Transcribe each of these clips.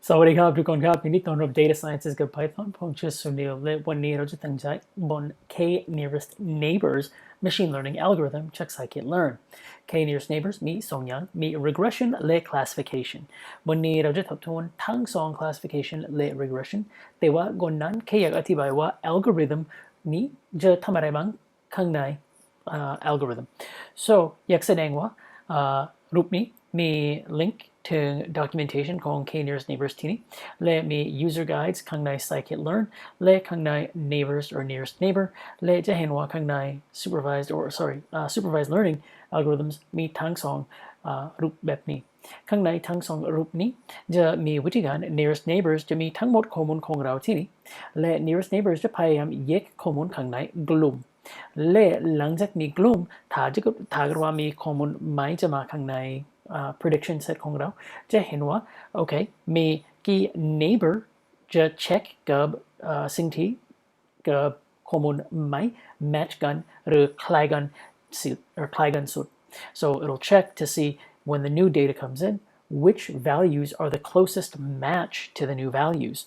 สวัสดีครับทุกคนครับยินดีต้อนรับ Data Sciences กับ Python ผมชื่อสุนิลและวันนี้เราจะตั้งใจบน K nearest neighbors machine learning algorithm จาก scikit-learn K nearest neighbors มีสองอย่างมี regression และ classification วันนี้เราจะทบทวนทั้งสอง classification และ regression แต่ว่าก่อนนั้นแค่อยากอธิบายว่า algorithm นี้จะทำอะไรบ้างข้างใน algorithm so อยากแสดงว่ารูปนี้มีลิงก์ถึง documentation ของ K nearest neighbors ที่นี่และมี user guides ข้างใน scikit-learn และข้างใน neighbors or nearest neighbor และจะเห็นว่าข้างใน supervised learning algorithms มีทั้งสองรูปแบบนี้ข้างในทั้งสองรูปนี้จะมีวิธีการ nearest neighbors จะมีทั้งหมดข้อมูลของเราที่นี่และ nearest neighbors จะพยายามแยกข้อมูลข้างในกลุ่มและหลังจากมีกลุ่มถ้าเกิดว่ามีข้อมูลไม่จะมาข้างใน prediction set ของเราจะเห็นว่าโอเคมีกี่ neighbor จะเช็คกับสิ่งที่กับข้อมูลไม่ match กันหรือคล้ายกันสุด so it'll check to see when the new data comes in which values are the closest match to the new values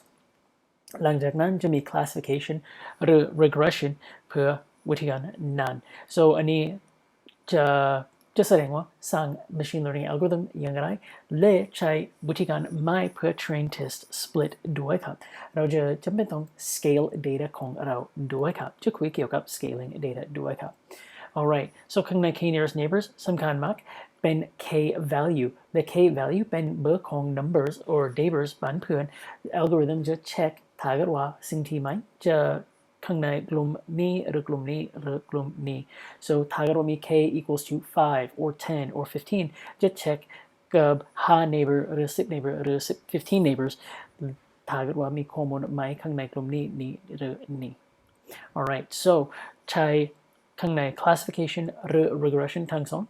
หลังจากนั้นจะมี classification หรือ regression เพื่อวิธีการนั้น so อันนี้จะแสดงว่าสร้าง machine learning algorithm อย่างไรและใช้วิธีการไม่เพื่อ train test split ด้วยครับเราจะจำเป็นต้อง scale data ของเราด้วยครับจะคุยเกี่ยวกับ scaling data ด้วยครับ alright so ข้างใน K nearest neighbors สำคัญมากเป็น K value และ K value เป็นเบอร์ของ numbers or neighbors บ้านเพื่อน algorithm จะเช็คถ้าเกิดว่าสิ่งที่ไม่จะข้างในกลุ่มนี้หรือกลุ่มนี้หรือกลุ่มนี้ so ถ้าเกิดว่ามี k equals to 5 or 10 or 15จะเช็คกับ5 neighbor หรือ10 neighbor หรือ15 neighbors ถ้าเกิดว่ามีข้อมูลไหมข้างในกลุ่มนี้หรือนี้ alright so ใช้ข้างใน classification หรือ regression ทั้งสอง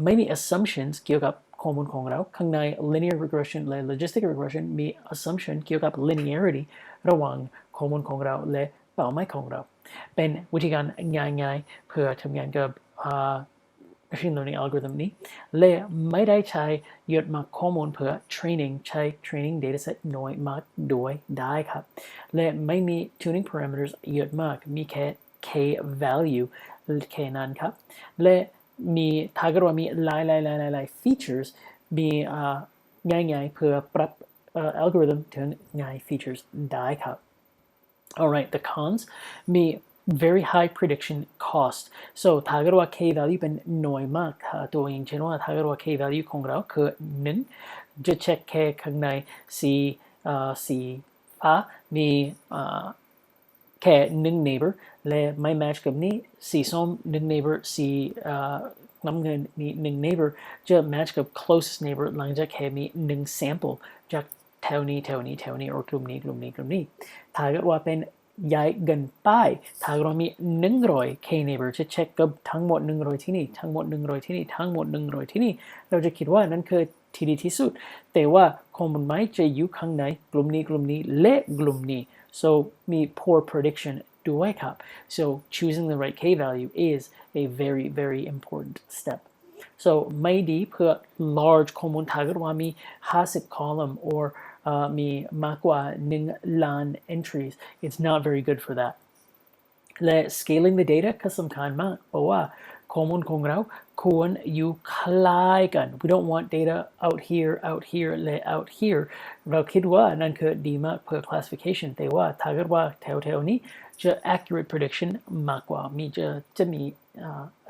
ไม่มี assumptions เกี่ยวกับข้อมูลของเราข้างใน linear regression และ logistic regression มี assumption เกี่ยวกับ linearity ระหว่างข้อมูลของเราและเป้าหมายของเราเป็นวิธีการง่ายๆเพื่อทำงานกับ machine learning algorithm นี้และไม่ได้ใช้เยอะมากข้อมูลเพื่อ training ใช้ training dataset น้อยมากด้วยได้ครับและไม่มี tuning parameters เยอะมากมีแค่ k value แค่นั้นครับและมีถ้าเกิดว่ามีหลาย features มีง่ายๆเพื่อปรับ algorithm ถึงง่าย features ได้ครับAlright, the cons มี very high prediction cost so ถ้าเกิดว่า k value เป็นน้อยมากตัวอย่างเช่นว่าถ้าเกิดว่า k value ของเราคือ1จะเช็คแค่ข้างในสีฟ้ามีแค่1 neighbor และไม่ match กับนี้สีส้ม1 neighbor สีน้ำเงินมี1 neighbor จะ match กับ closest neighbor หลังจากแค่มี1 sample จากแถวนี้หรือกลุ่มนี้ถ้าเกิดว่าเป็นใหญ่เกินไปถ้าเรามี100 k neighbor จะเช็คกับทั้งหมด100ที่นี่ทั้งหมด100ที่นี่ทั้งหมด100ที่นี่เราจะคิดว่านั่นคือที่ดีที่สุดแต่ว่าข้อมูลไม่จะอยู่ข้างในกลุ่มนี้และกลุ่มนี้ so มี poor prediction ด้วยครับ so choosing the right k value is a very important step so ไม่ดีเพื่อ large ข้อมูลถ้าเกิดว่ามี50 column orมีมากกว่า1 ล้าน entries it's not very good for that และ scaling the data ก็สำคัญมากเพราะว่าข้อมูลของเราควรอยู่คล้ายกัน we don't want data out here และ out here เราคิดว่านั่นคือดีมากเพื่อ classification แต่ว่าถ้าเกิดว่าแถวนี้จะ accurate prediction มากกว่าจะมี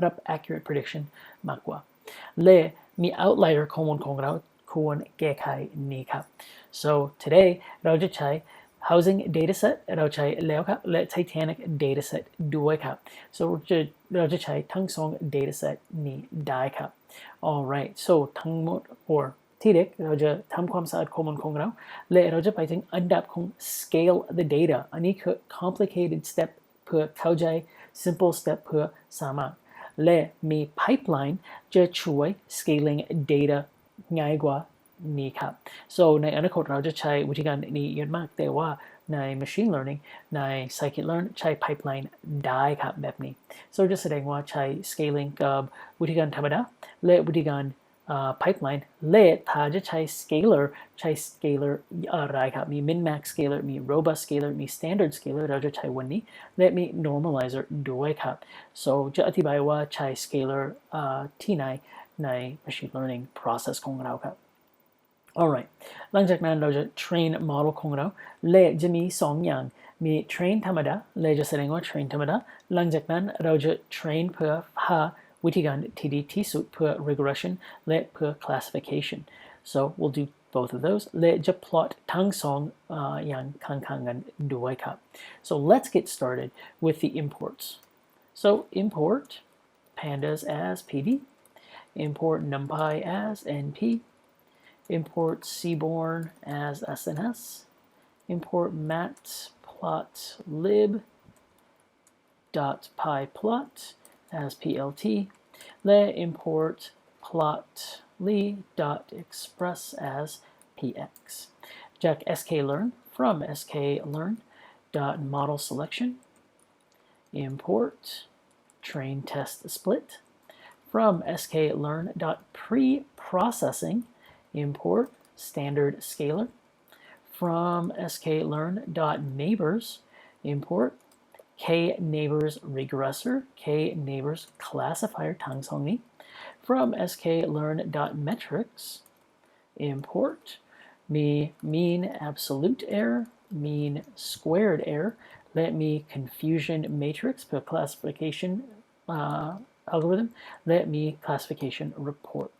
รับ accurate prediction มากกว่าและมี outlier ข้อมูลของเราควรแก้ไขนี้ครับ so today เราจะใช้ housing dataset เราใช้แล้วครับและ Titanic dataset ด้วยครับ so เราจะใช้ทั้งสอง dataset นี้ได้ครับ alright so ทั้งหมด or ที่เด็กเราจะทำความสะอาดข้อมูลของเราและเราจะไปถึงอันดับของ scale the data อันนี้คือ complicated step เพื่อเข้าใจ simple step เพื่อสามารถและมี pipeline จะช่วย scaling data ง่ายกว่านี้ครับ so ในอนาคตเราจะใช้วิธีการนี้เยอะมากแต่ว่าใน machine learning ใน scikit-learn ใช้ pipeline ได้ครับแบบนี้ so จะแสดงว่าใช้ scaling กับวิธีการธรรมดาและวิธีการ pipeline และถ้าจะใช้ scalar ใช้ scalar อะไรครับมี min max scalar มี robust scalar มี standard scalar เราจะใช้วันนี้และมี normalizer ด้วยครับ so จะอธิบายว่าใช้ scalar ที่ไหนใน machine learning process ของเราครับ alright หลังจากนั้นเราจะ train model ของเราและจะมี2อย่างมี train ธรรมดาและจะแสดงว่า train ธรรมดาหลังจากนั้นเราจะ train เพื่อหาวิธีการที่ดีที่สุดเพื่อ regression และเพื่อ classification so we'll do both of those และจะ plot ทั้งอย่างข้างๆกันด้วยครับ so let's get started with the imports so import pandas as pd import numpy as np import seaborn as sns import matplotlib .pyplot as plt และ import plotly.express as px จาก sklearn from sklearn.model selection import train test split from sklearn.preprocessing import standard scalar from sklearn.neighbors import k-neighbors regressor k-neighbors classifier ทั้งสองนี้ from sklearn.metrics import mean absolute error mean squared errorและมี confusion matrix เพื่อ classification algorithm และมี classification report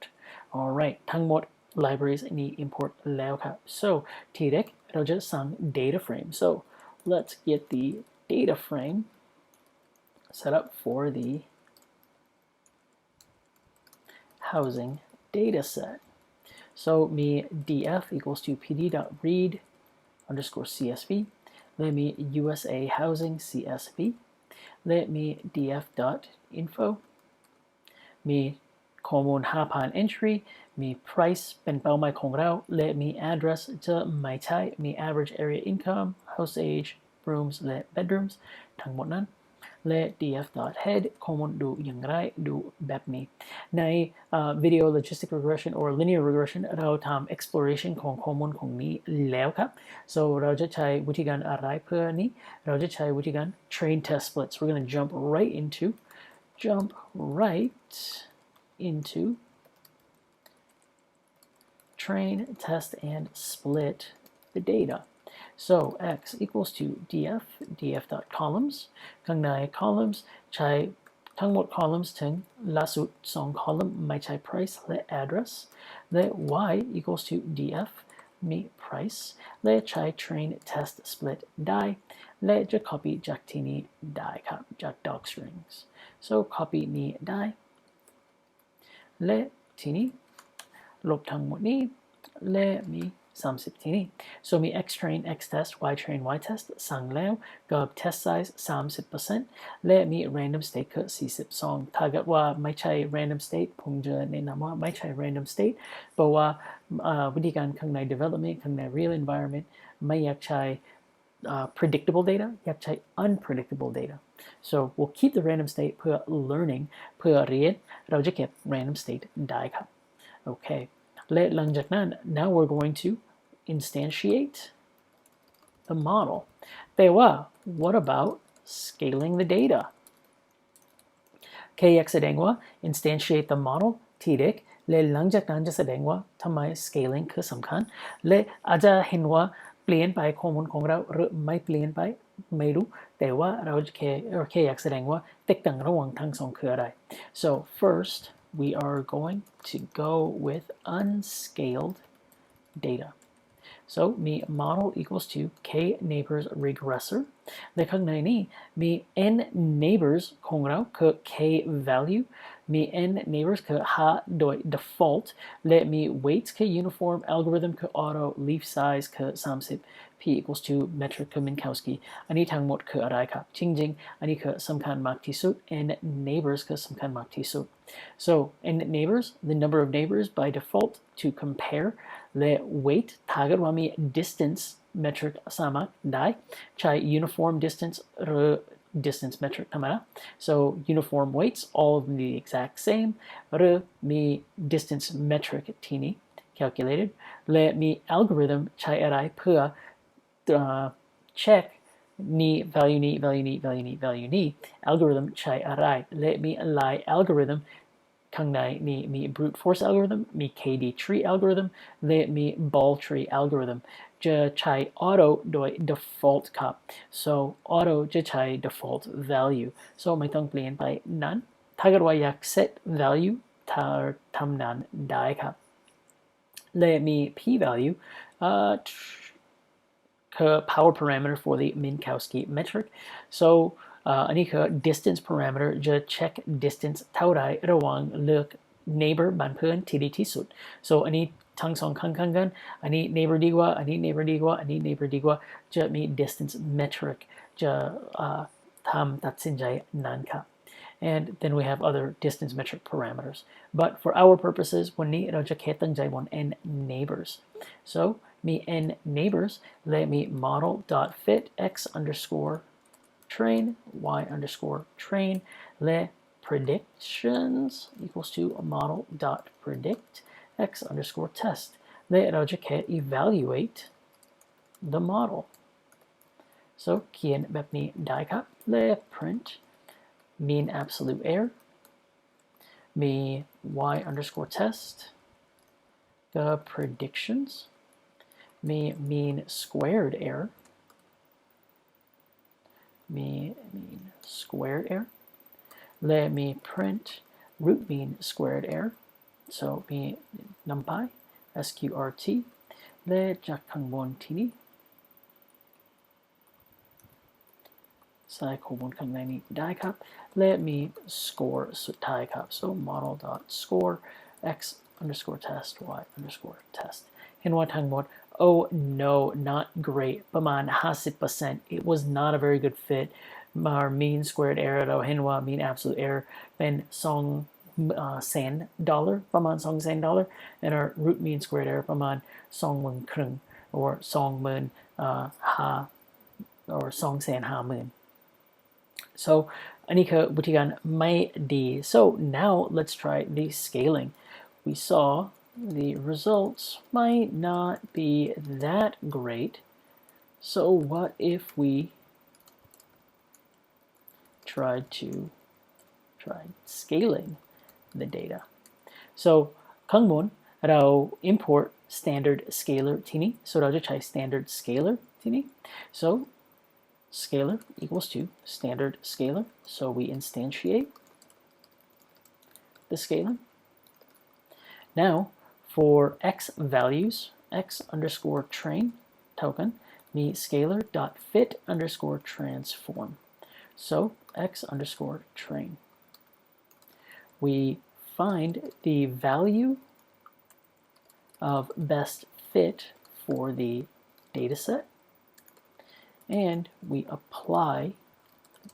alright ทั้งหมด libraries นี้ import แล้วครับ so ทีแรกเราจะสั่ง data frame so let's get the data frame set up for the housing data set so me df equals to pd.read underscore csv let me usa housing csv let me df.info me ข้อมูล5,000 entry มี price เป็นเป้าหมายของเราและมี address จะไม่ใช่มี average area income house age rooms และ bedrooms ทั้งหมดนั้นและ df.head ข้อมูลดูอย่างไรดูแบบนี้ใน video logistic regression or linear regression เราทำ exploration ของข้อมูลของนี้แล้วครับ so เราจะใช้วิธีการอะไรเพื่อนี้เราจะใช้วิธีการ train test splits we're going to jump right into train test and split the data so x equals to df.columns ข้างใน columns ใช้ทั้งหมด columns ถึงล่าสุด2 column ไม่ใช่ price และ address และ y equals to df มี price และใช้ train test split ได้และจะ copy จากที่นี้ได้ครับจาก doc strings so copy นี้ได้และทีนี้ลบทั้งหมดนี้และมี30ที่นี่ so มี x train x test y train y test สั่งแล้วกับ test size 30% และมี random state คือ42ถ้าเกิดว่าไม่ใช่ random state ผมจะแนะนำว่าไม่ใช่ random state เพราะว่าวิธีการข้างใน development ข้างใน real environment ไม่อยากใช้ predictable data อยากใช้ unpredictable data so we'll keep the random state เพื่อ learning เพื่อเรียนเราจะเก็บ random state ได้ครับโอเคและหลังจากนั้น now we're going to instantiate the model แต่ว่า what about scaling the data อยากแสดงว่า instantiate the model ทีเด็กและหลังจากนั้นจะแสดงว่าทำไม scaling คือสำคัญและอาจจะเห็นว่าเปลี่ยนไปข้อมูลของเราหรือไม่เปลี่ยนไปไม่รู้แต่ว่าเราแค่อยากแสดงว่าแตกต่างระหว่างทั้งสองคืออะไร so first we are going to go with unscaled data so มี model equals to k neighbors regressor และข้างในนี้มี n neighbors ของเราคือ k value มี n neighbors คือหาโดย default และมี weights คือ uniform algorithm คือ auto leaf size คือ30 p equals to metric คือ Minkowski อันนี้ทั้งหมดคืออะไรครับจริงๆอันนี้คือสำคัญมากที่สุด n neighbors คือสำคัญมากที่สุด so n neighbors the number of neighbors by default to compare และ weight ถ้าเกิดว่ามี distance metric สามารถได้ใช้ uniform distance หรือ distance metric ธรรมดา so uniform weights all of them the exact same หรือมี distance metric ที่นี้ calculated และมี algorithm ใช้อะไรเพื่อcheck นี่ value นี้ value นี้ value นี้ value นี้ algorithm ใช้อะไรและมีหลาย algorithm ข้างในมี brute force algorithm มี KD tree algorithm และมี ball tree algorithm จะใช้ auto โดย default ครับ so auto จะใช้ default value so ไม่ต้องเปลี่ยนไปนั้นถ้าเกิดว่าอยาก set value ถ้าทำนั้นได้ครับและมี p value power parameter for the Minkowski metric so อันนี้คือ distance parameter จะ check distance เท่าไรระหว่างเลือก neighbor บ้านเพื่อนที่ดีที่สุด so อันนี้ทั้งสองข้างกันอันนี้ neighbor ดีกว่าอันนี้ neighbor ดีกว่าอันนี้ neighbor ดีกว่าจะมี distance metric จะทำตัดสินใจนั้นครับ and then we have other distance metric parameters but for our purposes วันนี้เราจะแค่ตั้งใจบน n neighbors so มี n neighbors และมี model dot fit x underscore train y underscore train และ predictions equals to model dot predict x underscore test และเราจะแค่ evaluate the model so เขียนแบบนี้ได้ครับและ print mean absolute error มี y underscore test กับ predictions มี mean squared error มี mean squared error และมี print root mean squared error so มี numpy sqrt และจากข้างบนที่นี้ใส่ข้อมูลข้างในนี้ได้ครับและมี score สุดท้ายครับ so model dot score x underscore test y underscore test เห็นว่าทั้งหมด oh no not great ประมาณ 50% it was not a very good fit our mean squared error เราเห็นว่า mean absolute error เป็น$200,000 ประมาณ$200,000 and our root mean squared error ประมาณ20,000 or 25,000 or 250,000 so อันนี้คือวิธีการไม่ดี so now let's try the scaling we saw the results might not be that great so what if we try scaling the data so ข้างบนเรา import standard scalar ที่นี้ so เราจะใช้ standard scalar ที่นี้ so scalar equals to standard scalar so we instantiate the scalar now for x values x underscore train token me scalar dot fit underscore transform so x underscore train we find the value of best fit for the dataset and we apply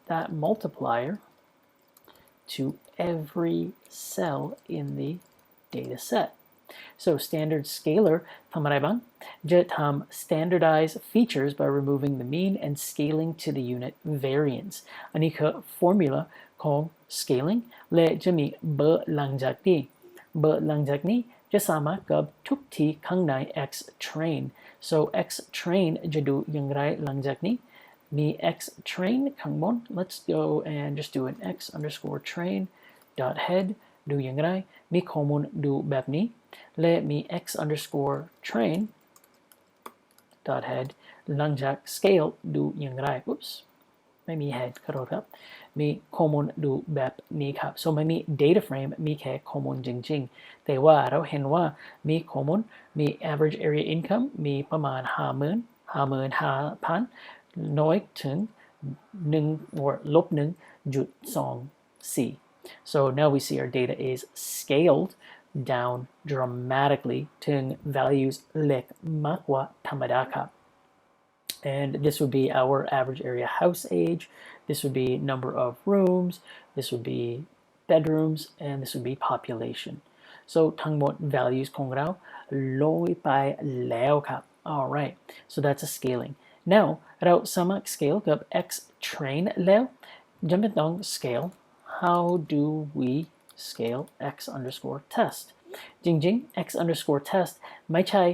that multiplier to every cell in the data set. So standard scalar ทำอะไรบ้างจะทำ standardize features by removing the mean and scaling to the unit variance อันนี้คือ formula ของ scaling และจะมีเบอร์หลังจากนี้จะสามารถกับทุกที่ข้างใน x train so x train จะดูอย่างไรหลังจากนี้มี x train ข้างบน let's go and just do an x underscore train dot head ดูอย่างไรมีข้อมูลดูแบบนี้และมี x underscore train dot head หลังจาก scale ดูอย่างไร oops ไม่มี head ขอโทษครับมีข้อมูลดูแบบนี้ครับ so ไม่มี data frame มีแค่ข้อมูลจริงๆแต่ว่าเราเห็นว่ามีข้อมูลมี average area income มีประมาณ 55,000 น้อยถึง1 or ลบ 1.24 so now we see our data is scaled down dramatically ถึง values เล็กมากกว่าธรรมดาครับand this would be our average area house age this would be number of rooms this would be bedrooms and this would be population so ทั้งหมด values ของเราลอยไปแล้วครับ alright so that's a scaling now เราสามารถ scale กับ x train แล้วจำเป็นต้อง scale how do we scale x underscore test จริงๆ x underscore test ไม่ใช่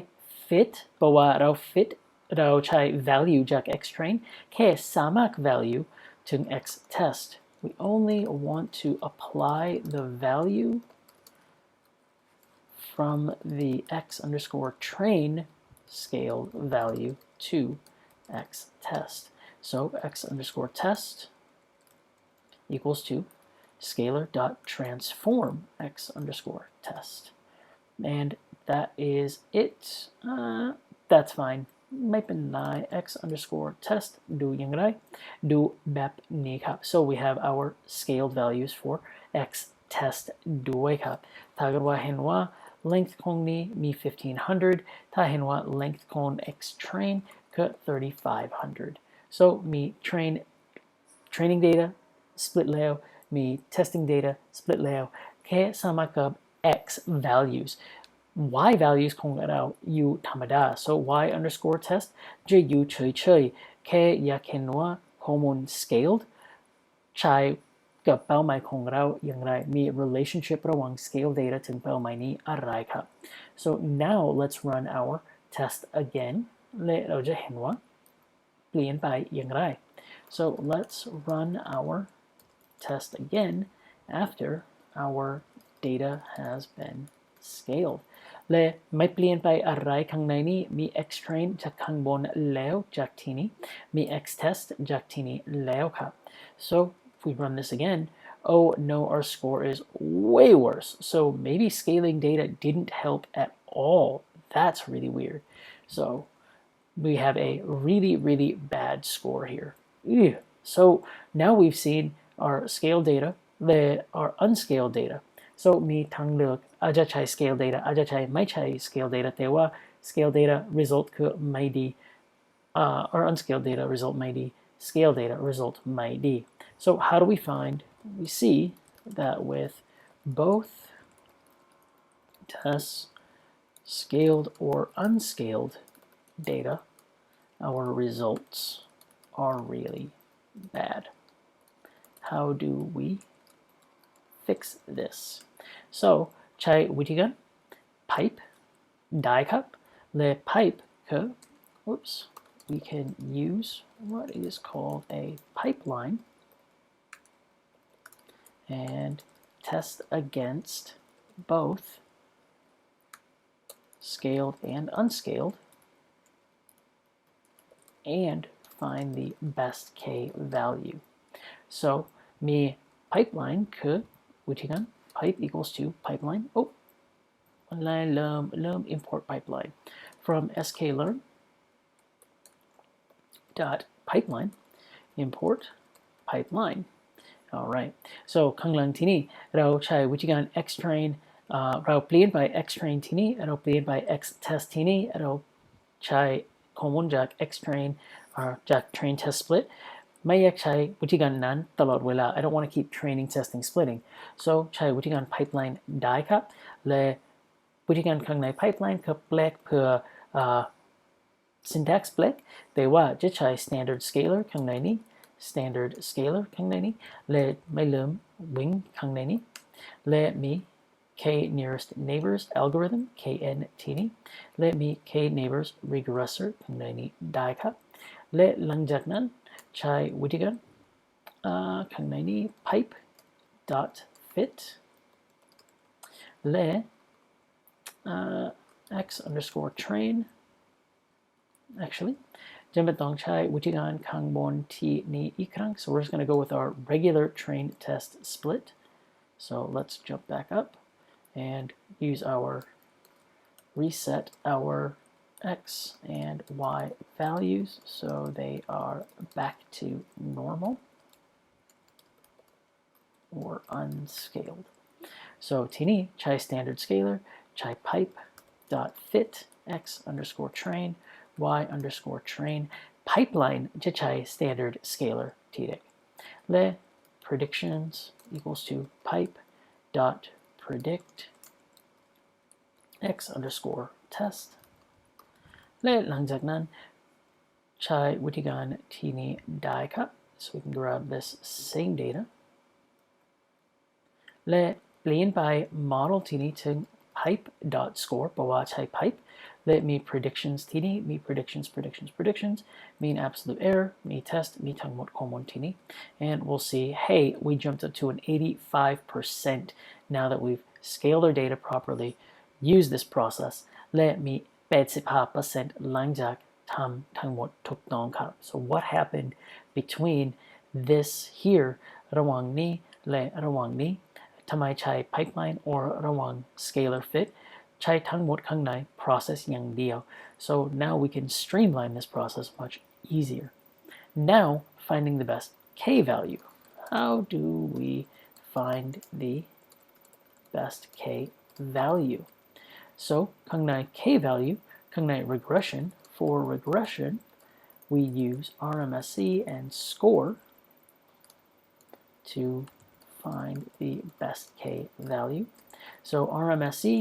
fit เพราะว่าเรา fit เราใช้ value จาก x train แค่สามารถ value ถึง x test we only want to apply the value from the x underscore train scaled value to x test so x underscore test equals to scalar dot transform x underscore test and that is it that's fine ไม่เป็นไร x underscore test ดูอย่างไรดูแบบนี้ครับ so we have our scaled values for x test ด้วยครับถ้าเกิดว่าเห็นว่า length ของนี้มี 1500 ถ้าเห็นว่า length ของ x train ก็ 3500 so มี training data split แล้วมี testing data split แล้วแค่สามารถกับ x values y values ของเราอยู่ธรรมดา so y underscore test จะอยู่เฉยๆแค่อยากเห็นว่าข้อมูล scaled ใช้กับเป้าหมายของเราอย่างไรมี relationship ระหว่าง scale data ถึงเป้าหมายนี้อะไรครับ so now let's run our test again และเราจะเห็นว่าเปลี่ยนไปอย่างไร so let's run our test again after our data has been scaled และไม่เปลี่ยนไปอะไรข้างในนี้มี x train จากข้างบนแล้วจากที่นี้มี x test จากที่นี้แล้วครับ so if we run this again oh no our score is way worse so maybe scaling data didn't help at all that's really weird so we have a really bad score here Ew. so now we've seen our scale dataและour unscaled data so มีทางเลือกอาจจะใช้ scale data อาจจะใช้ไม่ใช้ scale data แต่ว่า scale data result คือไม่ดีor unscaled data result ไม่ดี scale data result ไม่ดี so how do we find we see that with both tests scaled or unscaled data our results are really bad how do we fix this so ใช้วิธีการ pipe ได้ครับและ pipe คือ oops we can use what is called a pipeline and test against both scaled and unscaled and find the best k value so มี pipeline คือวิธีการ pipe equals to pipeline oh เริ่ม import pipeline from sklearn dot pipeline import pipeline alright so ข้างหลังที่นี่เราใช้วิธีการ x train เราเปลี่ยนไป x train ที่นี่เราเปลี่ยนไป x test ที่นี่เราใช้ข้อมูลจาก x train จาก train test split ไม่อยากใช้วิธีการนั้นตลอดเวลา I don't want to keep training testing splitting so ใช้วิธีการ pipeline ได้ครับและวิธีการข้างใน pipeline คือแปลกเพื่อsyntax แปลกแต่ว่าจะใช้ standard scalar ข้างในนี้ standard scalar ข้างในนี้และไม่ลืม wing ข้างในนี้และมี k nearest neighbors algorithm kn ที่นี้และมี k neighbors regressor ข้างในนี้ได้ครับและหลังจากนั้นใช้วิธีการข้างในนี้ pipe dot fit และ x underscore train actually จำเป็นต้องใช้วิธีการข้างบนที่นี้อีกครั้ง so we're just going to go with our regular train test split so let's jump back up and use our reset our x and y values so they are back to normal or unscaled so ที่นี้ใช้ standard scalar ใช้ pipe dot fit x underscore train y underscore train pipeline จะใช้ standard scalar ที่เด็กและ predictions equals to pipe dot predict x underscore testและหลังจากนั้น ใช้วิธีการที่นี้ได้ครับ so we can grab this same data และเปลี่ยนไป model ที่นี้ถึง pipe.score แปลว่าใช้ pipe และมี predictions ที่นี้มี predictions mean absolute error มี test มีทั้งหมดข้อมูลที่นี้ and we'll see hey we jumped up to an 85% now that we've scaled our data properly use this process และมี 85% หลังจากทำทั้งหมดถูกต้องครับ so what happened between this here ระหว่างนี้และระหว่างนี้ทำไมใช้ pipeline or ระหว่าง scalar fit ใช้ทั้งหมดข้างใน process อย่างเดียว so now we can streamline this process much easier now finding the best k value how do we find the best k value so ข้างใน k value ข้างใน regression for regression we use RMSE and score to find the best k value so RMSE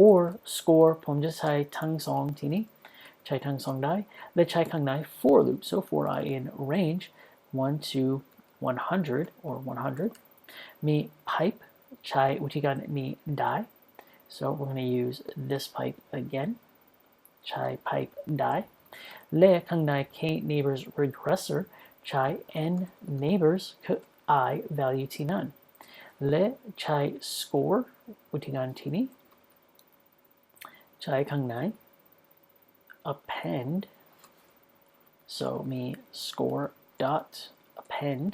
or score ผมจะใช้ทั้งสองที่นี้ใช้ทั้งสองได้และใช้ข้างใน for loop so for I in range 1 to 100 or 100มี pipe ใช้วิธีการนี้ได้ so we're going to use this pipe again ใช้ pipe ได้และข้างใน k neighbors regressor ใช้ n neighbors คือ I value ที่นั่นและใช้ score วิธีการที่นี้ใช้ข้างใน append so มี score dot append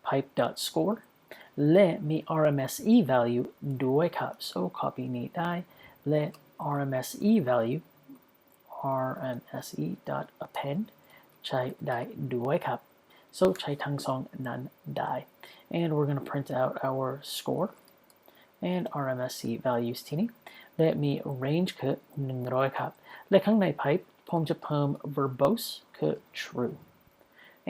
pipe dot score และมี RMSE value ด้วยครับ so copy นี้ได้และ RMSE value RMSE dot append ใช้ได้ด้วยครับ so ใช้ทั้งสองนั้นได้ and we're going to print out our score and RMSE values ที่นี้และมี range คือ100ครับและข้างใน pipe ผมจะเพิ่ม verbose คือ true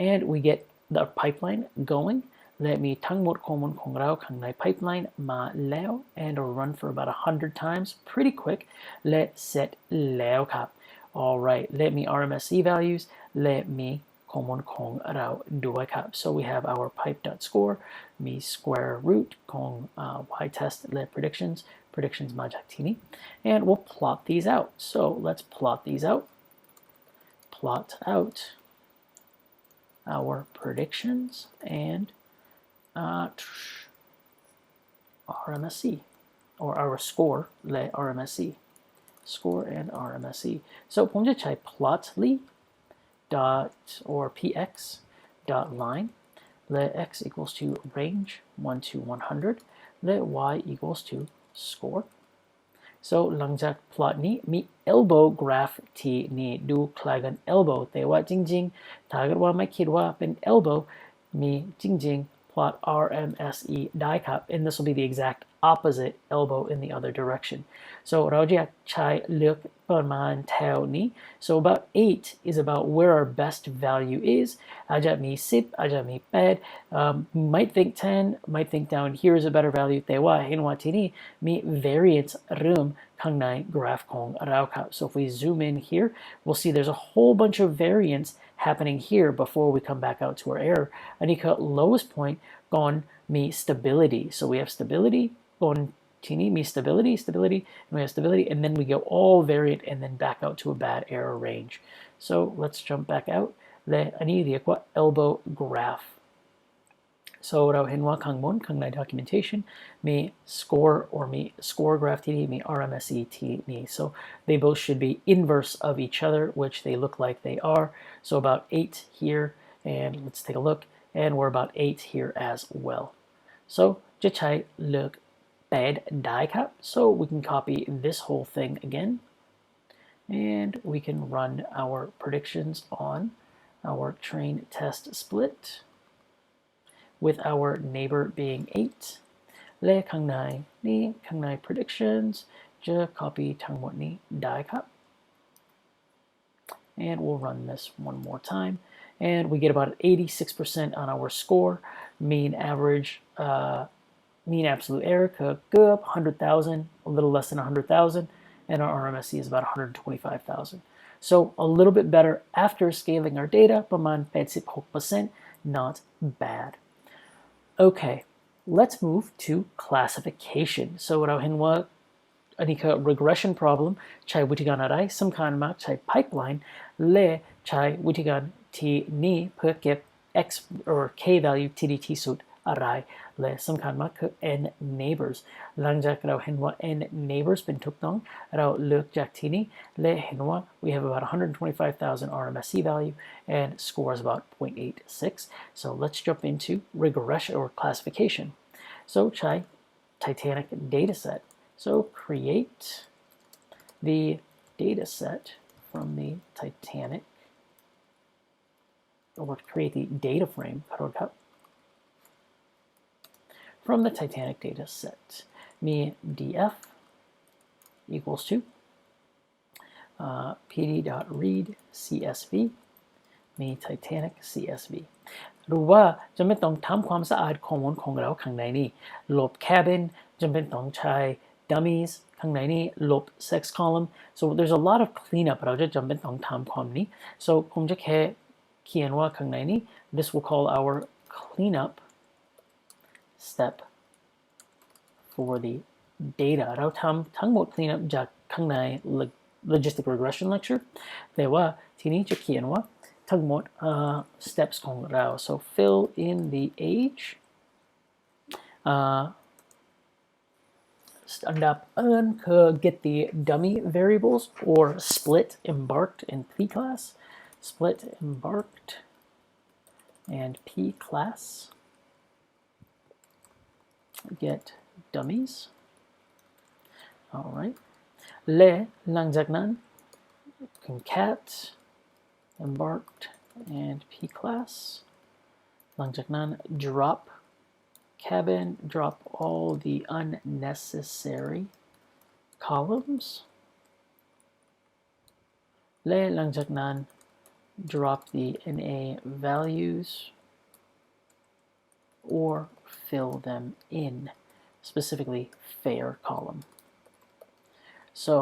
and we get the pipeline going และมีทั้งหมดข้อมูลของเราข้างใน pipeline มาแล้ว and it'll run for about 100 times pretty quick และ set แล้วครับ alright และมี RMSE values และมีข้อมูลของเราด้วยครับ so we have our pipe.score มี square root ของ y test และ predictions มาจากที่นี้ and we'll plot these out so let's plot these out plot out our predictions and RMSE or our score และ RMSE score and RMSE so ผมจะใช้ plotly dot or px dot line let x equals to range 1 to 100 let y equals to score so หลังจาก plot นี้มี elbow graph ที่นี่ดูคล้ายกัน elbow แต่ว่าจริงๆถ้าเกิดว่าไม่คิดว่าเป็น elbow มีจริงๆ plot RMSE ได้ครับ and this will be the exact opposite elbow in the other direction so เราจะใช้เลือกประมาณแถวนี้ so about 8 is about where our best value is อาจจะมี10อาจจะมี8 might think 10 might think down here is a better value แต่ว่าเห็นว่าที่นี่มี variance เริ่มข้างใน graph ของเราครับ so if we zoom in here we'll see there's a whole bunch of variance happening here before we come back out to our error อันนี้คือ lowest point ก่อนมี stability so we have stability ก่อนที่นี้มี stability and we have stability and then we go all variant and then back out to a bad error range so let's jump back out และอันนี้เรียกว่า elbow graph so เราเห็นว่าข้างบนข้างใน documentation มี score or มี score graph ที่นี่มี RMSE ที่นี่ so they both should be inverse of each other which they look like they are so about 8 here and let's take a look and we're about 8 here as well so จะใช้เลือกbad die cap so we can copy this whole thing again and we can run our predictions on our train test split with our neighbor being 8และข้างในนี่ข้างใน predictions จะ copy ทั้งหมดนี้ได้ครับ and we'll run this one more time and we get about 86% on our score mean average mean absolute error คือเกือบ 100,000 a little less than 100,000 and our RMSE is about 125,000 so a little bit better after scaling our data ประมาณ 86% not bad okay let's move to classification so เราเห็นว่าอันนี้คือ regression problem ใช้วิธีการอะไรสำคัญมากใช้ pipeline และใช้วิธีการที่นี้เพื่อเก็บ x or k value ที่ดีที่สุดอะไรและสำคัญมากคือ n neighbors หลังจากเราเห็นว่า n neighbors เป็นถูกต้องเราเลือกจากที่นี้และเห็นว่า we have about 125,000 RMSE value and score is about 0.86 so let's jump into regression or classification so ใช้ Titanic dataset so create the dataset from the Titanic or create the data frame from the Titanic data set. Me df equals to pd.read csv me Titanic csv หรือว่าจำเป็นต้องทำความสะอาดข้อมูลของเราข้างในนี้ลบ cabin จำเป็นต้องใช้ dummies ข้างในนี้ลบ sex column so there's a lot of cleanup เราจะจำเป็นต้องทำความนี้ so ผมจะแค่เขียนว่าข้างในนี้ this will call our cleanup step for the data เราทำทั้งหมด cleanup จากข้างใน logistic regression lecture แต่ว่าทีนี้จะเขียนว่าทั้งหมดsteps ของเรา so fill in the age อันดับคือ get the dummy variables or split embarked and p class split embarked and p class get dummies all right และหลังจากนั้น concat embarked and p class หลังจากนั้น drop cabin drop all the unnecessary columns และหลังจากนั้น drop the NA values or fill them in specifically fair column so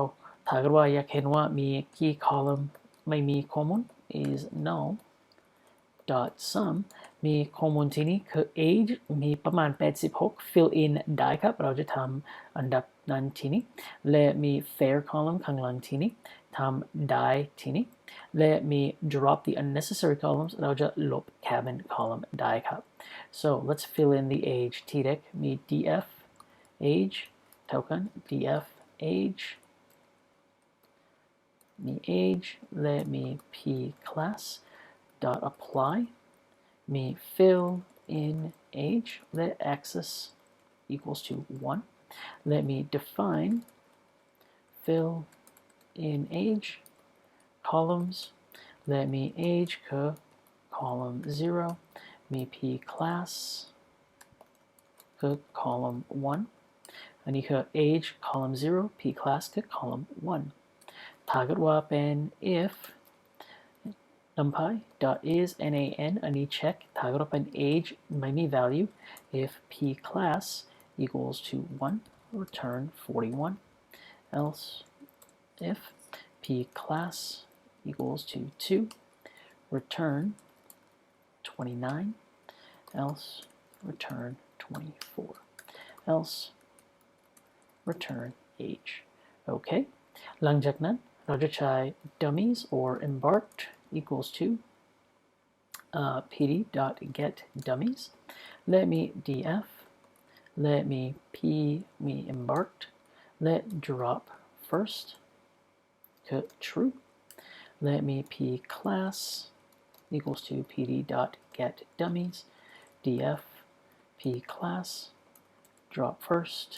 ถ้าเกิดว่าอยากเห็นว่ามีกี่ column ไม่มีข้อมูล is null dot sum มีข้อมูลที่นี้คือ age มีประมาณ86 fill in ได้ครับเราจะทำอันดับนั้นที่นี้และมี fair column ข้างหลังที่นี้ทำได้ที่นี้และมี drop the unnecessary columns เราจะลบ cabin column ได้ครับ so let's fill in the age ที่เด็กมี df age เท่ากัน df age มี age และมี p class dot apply มี fill in age และ axis equals to 1 let me define fill in age columns let me age คือ column 0 มี p class คือ column 1 อันนี้คือ age column 0 p class คือ column 1 ถ้าเกิดว่าเป็น if numpy dot is nan อันนี้ check ถ้าเกิดว่าเป็น age ไม่มี value if p class equals to 1 return 41 else if p class equals to 2 return 29 else return 24 else return age okay หลังจากนั้นเราจะใช้ dummies or embarked equals to pd.get dummies let me df let me p me embarked let drop first true let me p class equals to pd.get dummies df p class drop first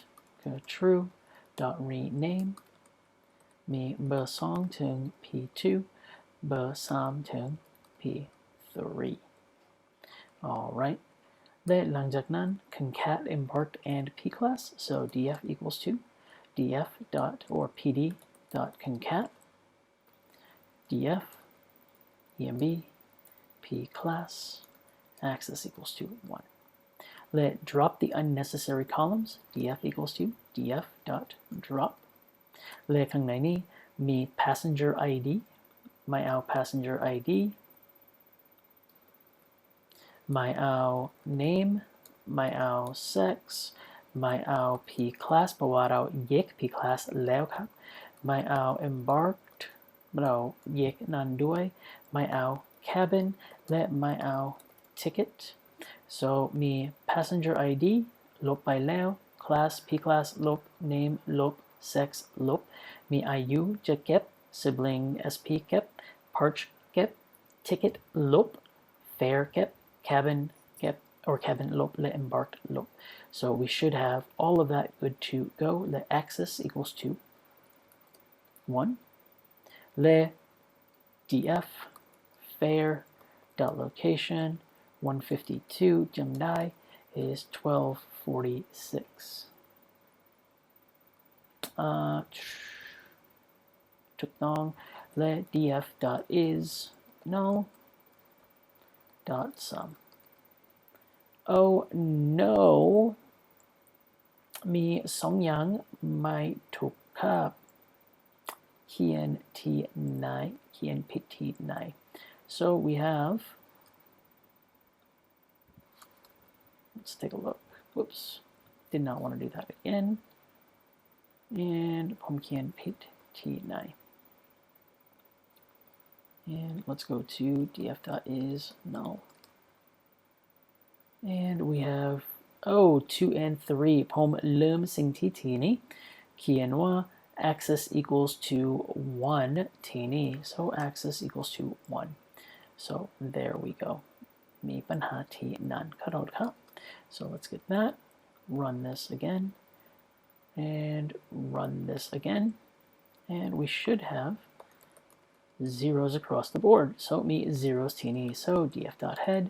true dot rename มีเบอร์2ถึง p2 เบอร์3ถึง p3 alright และหลังจากนั้น concat embarked and p class so df equals to df dot or pd dot concat df emb p class axis equals to 1 let drop the unnecessary columns df equals to df dot drop และข้างในนี้มี passenger id ไม่เอา passenger ID ไม่เอา name ไม่เอา sex ไม่เอา p class เพราะว่าเราแยก p class แล้วครับไม่เอา embarked เราแยกนั้นด้วยไม่เอา cabin และไม่เอา ticket so มี passenger ID ลบไปแล้ว class p class ลบ name ลบ sex ลบมี IU จะเก็บ sibling sp เก็บ parch เก็บ ticket ลบ fare เก็บ cabin เก็บ or cabin ลบและ embarked ลบ so we should have all of that good to go the axis equals to 1และ df fare dot location 152จำได้ is 1246ถูกต้องและ df dot is null dot sum oh no มีสองอย่างไม่ถูกครับเขียนที่ไหนเขียนผิดที่ไหน so we have let's take a look whoops did not want to do that again and ผมเขียนผิดที่ไหน and let's go to df.is null and we have 2 and 3ผมลืมสิ่งที่ทีนี้เขียนว่า axis equals to 1 ทีนี้ so axis equals to 1 so there we go มีปัญหาที่นั่นขอโทษครับ so let's get that run this again and run this again and we should have zeros across the board so มี zeros ที่นี่ so df.head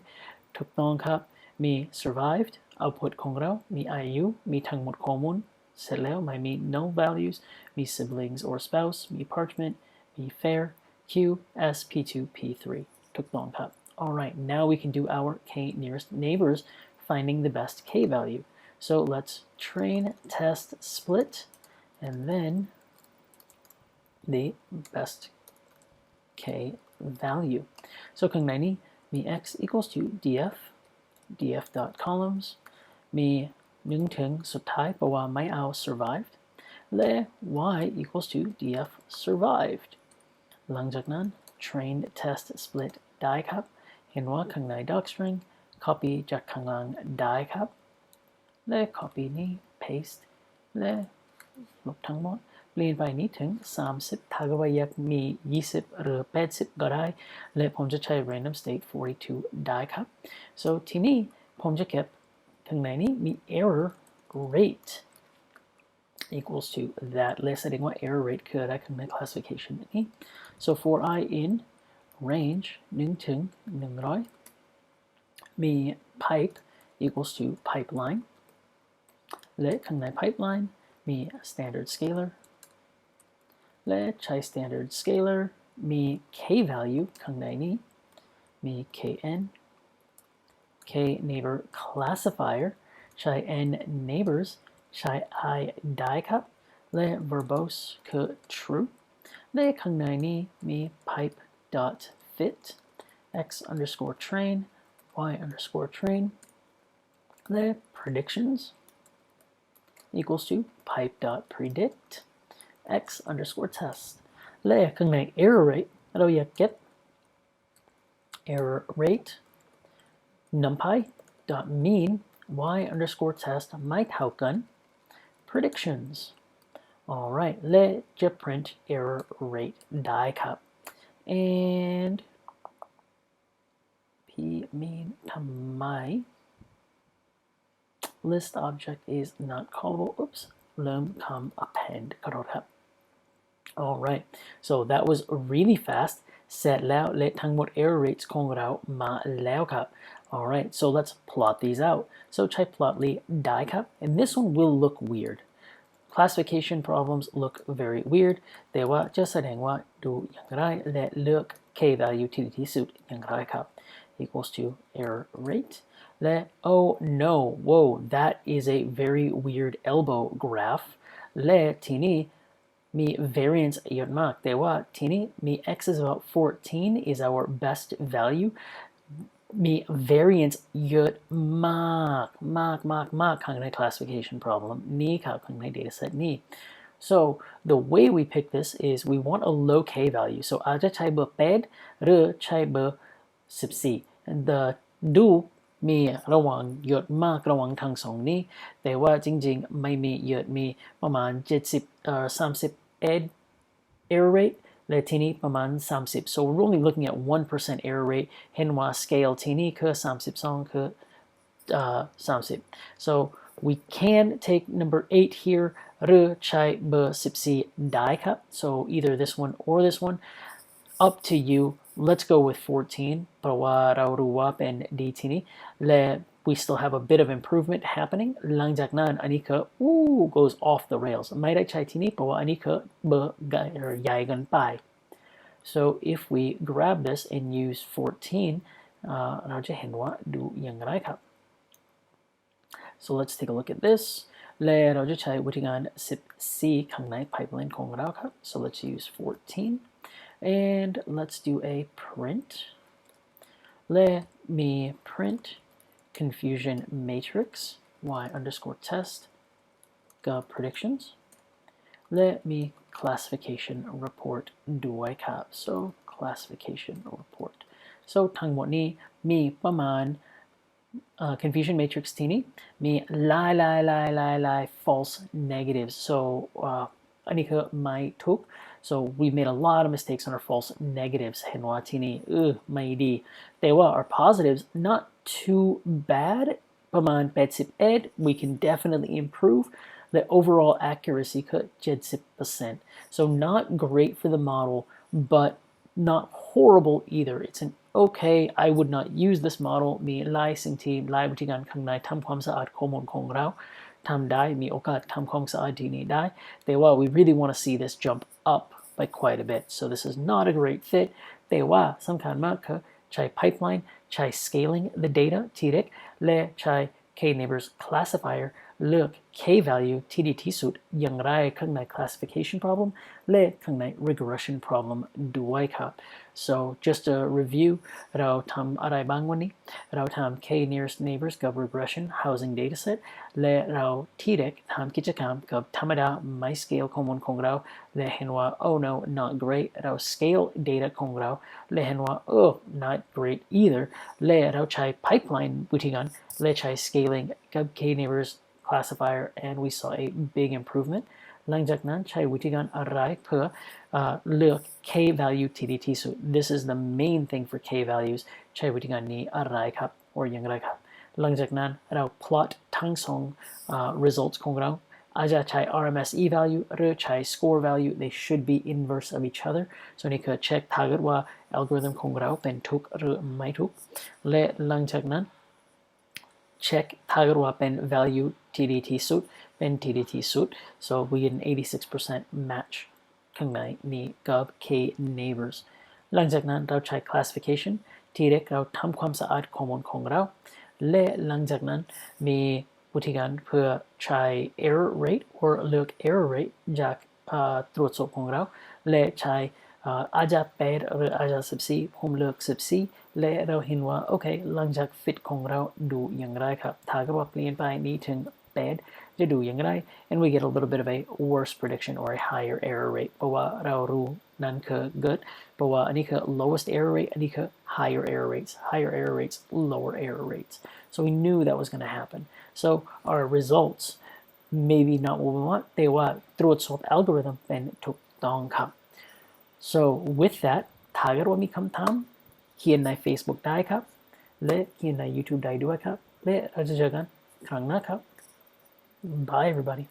ถูกต้องครับมี survived output ของเรามี IU มีทั้งหมดข้อมูลเสร็จแล้วไม่มี no values มี siblings or spouse มี parchment มี fare q s p2 p3 ถูกต้องครับ alright now we can do our k nearest neighbors finding the best k value so let's train test split and then the best k value so ข้างในนี้มี x equals to df dot columns มี1ถึงสุดท้ายเพราะว่าไม่เอา survived และ y equals to df survived หลังจากนั้น trained test split ได้ครับเห็นว่าข้างใน docstring copy จากข้างล่างได้ครับและ copy นี้ paste และลบทั้งหมดเปลี่ยนไปนี้ถึง30ถ้าว่าอยากมี20หรือ80ก็ได้และผมจะใช้ random state 42ได้ครับ so ทีนี้ผมจะเก็บข้างในนี้มี error rate equals to that และแสดงว่า error rate คืออะไรข้างใน classification นี้ so for I in range 1ถึง100มี pipe equals to pipeline และข้างใน pipeline มี standard scalar และใช้ standard scalar มี k value ข้างในนี้มี kn k neighbor classifier ใช้ n neighbors ใช้ I ได้ครับและ verbose คือ true และข้างในนี้มี pipe dot fit x underscore train y underscore train และ predictions equals to pipe dot predict x underscore test และข้างใน error rate เราอยากเก็บ error rate numpy dot mean y underscore test ไม่เท่ากัน predictions alright และจะ print error rate ได้ครับ and p mean ทำไม list object is not callable oops เริ่มคำ append ขอโทษครับ alright so that was really fast เสร็จแล้วและทั้งหมด error rates ของเรามาแล้วครับ alright so let's plot these out so ใช้ plotly ได้ครับ and this one will look weird classification problems look very weird แต่ว่าจะแสดงว่าดูอย่างไรและเลือก k value ที่ดีที่สุดอย่างไรครับ equals to error rate และ oh no whoa that is a very weird elbow graph และทีนี้ มี variance เยอะมากแต่ว่าทีนี้มี x is about 14 is our best value มี variance เยอะมากข้างใน classification problem นี่ครับข้างใน dataset นี่ so the way we pick this is we want a low k value so อาจจะใช้เบอร์8หรือใช้เบอร์14 the ดูมีระหว่างเยอะมากระหว่างทั้งสองนี้แต่ว่าจริงๆไม่มีเยอะมีประมาณ31 error rate และทีนี้ประมาณ30 so we're only looking at 1% error rate เห็นว่า scale ที่นี่คือ32คือ30 so we can take number 8 here หรือใช้เบอร์14ได้ครับ so either this one or this one up to you let's go with 14เพราะว่าเรารู้ว่าเป็นดีทีนี้และ we still have a bit of improvement happening หลังจากนั้นอันนี้คือgoes off the rails ไม่ได้ใช้ทีนี้เพราะว่าอันนี้คือเบอร์ใหญ่เกินไป so if we grab this and use 14เราจะเห็นว่าดูอย่างไรครับ so let's take a look at this และเราจะใช้วิธีการ14ข้างใน pipeline ของเราครับ so let's use 14 and let's do a print let me print confusion matrix y underscore test predictions let me classification report ด้วยครับ so classification report so ทั้งหมดนี้มีประมาณconfusion matrix ที่นี้มีหลาย false negatives so อันนี้คือไม่ถูก so we made a lot of mistakes on our false negatives เห็นว่าที่นี้ไม่ดีแต่ว่า our positives not too bad ประมาณ81 we can definitely improve the overall accuracy คือ70% so not great for the model but not horrible either it's an okay I would not use this model มีหลายสิ่งที่หลายวิธีการข้างในทำความสะอาดข้อมูลของเราทำได้มีโอกาสทำความสะอาดที่นี้ได้แต่ว่า we really want to see this jump up by quite a bit so this is not a great fit แต่ว่าสำคัญมากคือใช้ pipeline ใช้ scaling the data ที่เล็กและใช้ k-neighbors classifier เลือก k value ที่ดีที่สุดอย่างไรข้างใน classification problem และข้างใน regression problem ด้วยครับ so just a review เราทำอะไรบ้างวันนี้เราทำ k nearest neighbors กับ regression housing dataset และเราที่เด็กทำกิจกรรมกับธรรมดาไม่ scale ข้อมูลของเราและเห็นว่า oh no not great เรา scale data ของเราและเห็นว่า oh not great either และเราใช้ pipeline วิธีการและใช้ scaling กับ k neighbors classifier and we saw a big improvement หลังจากนั้นใช้วิธีการอะไรเพื่อเลือก k value ที่ดีที่สุด this is the main thing for k values ใช้วิธีการนี้อะไรครับ or อย่างไรครับหลังจากนั้นเรา plot ทั้งสอง results ของเราอาจจะใช้ RMSE value หรือใช้ score value they should be inverse of each other so นี่คือเช็คถ้าเกิดว่า algorithm ของเราเป็นถูกหรือไม่ถูกและหลังจากนั้นเช็คถ้าเกิดว่าเป็น value ที่ดีที่สุดเป็นที่ดีที่สุด so we get an 86% match ข้างในนี้กับ k neighbors หลังจากนั้นเราใช้ classification ที่เรียกเราทำความสะอาดข้อมูลของเราและหลังจากนั้นมีวิธีการเพื่อใช้ error rate หรือเลือก error rate จากตรวจสอบของเราและใช้อาจจะ8หรืออาจจะ14ผมเลือก14และเราเห็นว่าโอเคหลังจาก fit ของเราดูอย่างไรครับถ้าเกิดว่าเปลี่ยนไปนี้ถึง8จะดูอย่างไร and we get a little bit of a worse prediction or a higher error rate เพราะว่าเรารู้นั่นคือ good เพราะว่าอันนี้คือ lowest error rate อันนี้คือ higher error rates lower error rates so we knew that was going to happen so our results maybe not what we want แต่ว่าตรวจสอบ algorithm เป็นถูกต้องครับ so with that ถ้าเกิดว่ามีคำถามเขียนใน Facebook ได้ครับและเขียนใน YouTube ได้ด้วยครับและเราจะเจอกันครั้งหน้าครับ Bye everybody